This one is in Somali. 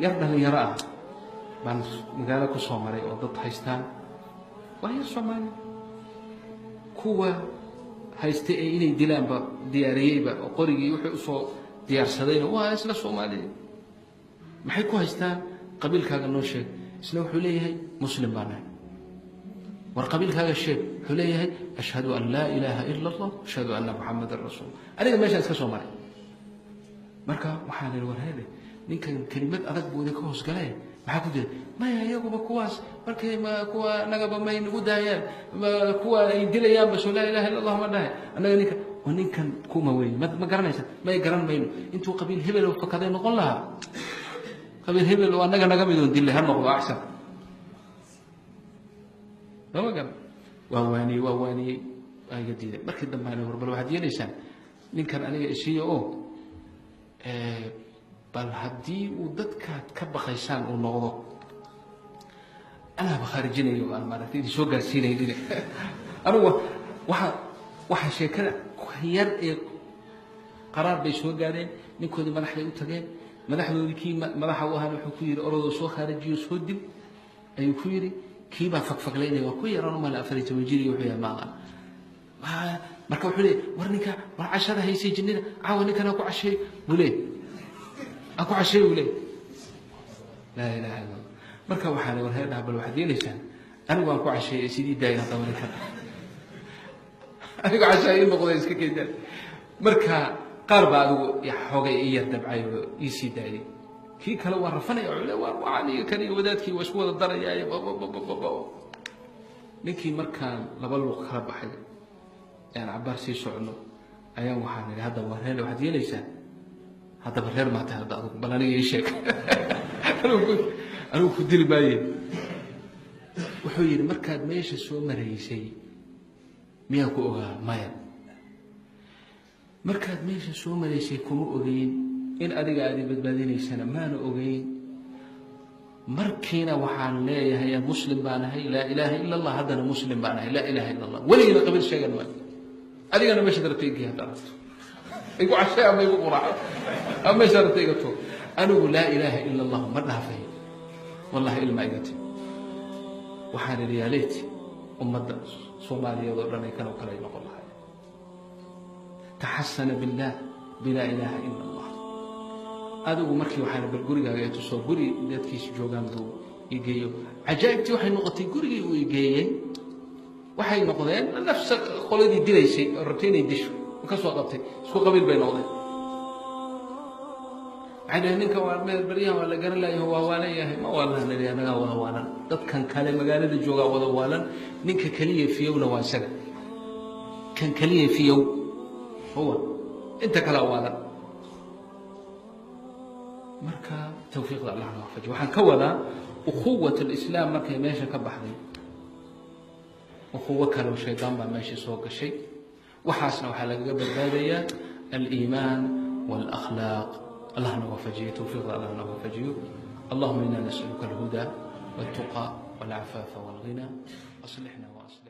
يردها يراها بان مقالة كسومري أو ضد هايستان وهي الصومالي كوا هايستي إني ديلان با دياريي با وقريي وحي أصو ديار سدين وها إسلا صومالي maxay ku haystaan qabiilkaaga noo sheeg isla wuxuu leeyahay muslim baan ahay war qabiilkaaga sheeg wuxuu leeyahay ashhadu an laa ilaaha ila allah ashhadu anna muhammadan rasuul aniga meeshaan iska soo maray marka waxaan idhi war heede ninkan kelimad adag buu idinka hoos galay maxaa ku jira maya iyaguba kuwaas markay kuwa nagaba may nagu daayaan kuwa ay dilayaan bas laa ilaaha ila allah ma dhahay anaga ninkan kuma weyn ma garanaysa may garan mayno intuu qabiil hebel oo fakaday noqon lahaa قبل هبل وأنا نقمدون دي اللي هالنقض أحسن ما قال وهواني جديدة مركز دم على وربل واحد يليسان نكر عليه شيء بل هدي ودتك كب خيسان ونقض أنا بخارجيني وأنا ما رتيني شو قال سيني دي أنا واحد شيء كذا خيار قرار بيشو قالين نكون ملحلي وتجين madaxdoodii kii madaxa u ahaan wuxuu ku yiri orodoo soo kharajiyo soo dib ayuu ku yiri kii baa fagfagleynay waa ku yaraan uma la afari tawjiiri wuxuu yahay marka wuxuu leeyahay war ninka war cashada haysay jinnida caawa ninkana ku cashay wule aku cashay wule la ilaaha illa marka waxaan war heedaha bal waxaad yeelaysaa anigu waan ku cashay sidii daayna qaban kara anigu cashay noqday iska keedan marka قارب هذا يحوجي يردب عيو يسيداي كي كلا ورفني علا وعني كني ودات كي وشوى الدرجة يا بابا نكي مركان لبلو خرب حاجة يعني عبار سي شعنو أيام وحنا هذا وهلا واحد يليسان هذا بغير ما تهدأ بلاني يشك أنا كنت الباين وحوي المركان ما يشسوا مريسي مياكو مايا markaad meesha soo maleysay kuma ogeyn in adiga aad badbaadinaysana maana ogeyn markiina waxaan leeyahay muslim baan ahay la ilaaha illa allah hadana muslim baan ahay la ilaaha illa allah waliina qabil sheegan ma adigana meesha darteeyay hada igu cashay ama igu quraac ama shartayga to anigu la ilaaha illa allah ma dhaafay wallahi ilma igati waxaan leeyahay ummadda Soomaaliyeed oo dhan ay kala kala noqon lahayd تحسن بالله بلا إله إلا الله هذا هو مركي وحنا بالجوري جاي تصور جوري ده كيس جوجان دو يجيو عجائبتي وحين نقطي جوري ويجي وحين نقطين نفس خلودي ديريسي الروتين يدش وكسر قبتي سو قبيل بين نقطين عدا هنيك وارمي بريها ولا جرى لا هو ولا ياه ما ولا نري أنا ولا ضد كان كلام مجال الجوجا ولا نيك كليه في يوم واسع كان كليه في يوم هو أنت كلا والا مركا توفيق الله وفجه وحن كولا أخوة الإسلام مركا ماشي كبحري أخوة كلو شيطان ماشي سوق الشيء وحاسنا وحلقة بالبادية الإيمان والأخلاق الله وفجه توفيق الله وفجه اللهم إنا نسألك الهدى والتقى والعفاف والغنى أصلحنا وأصلح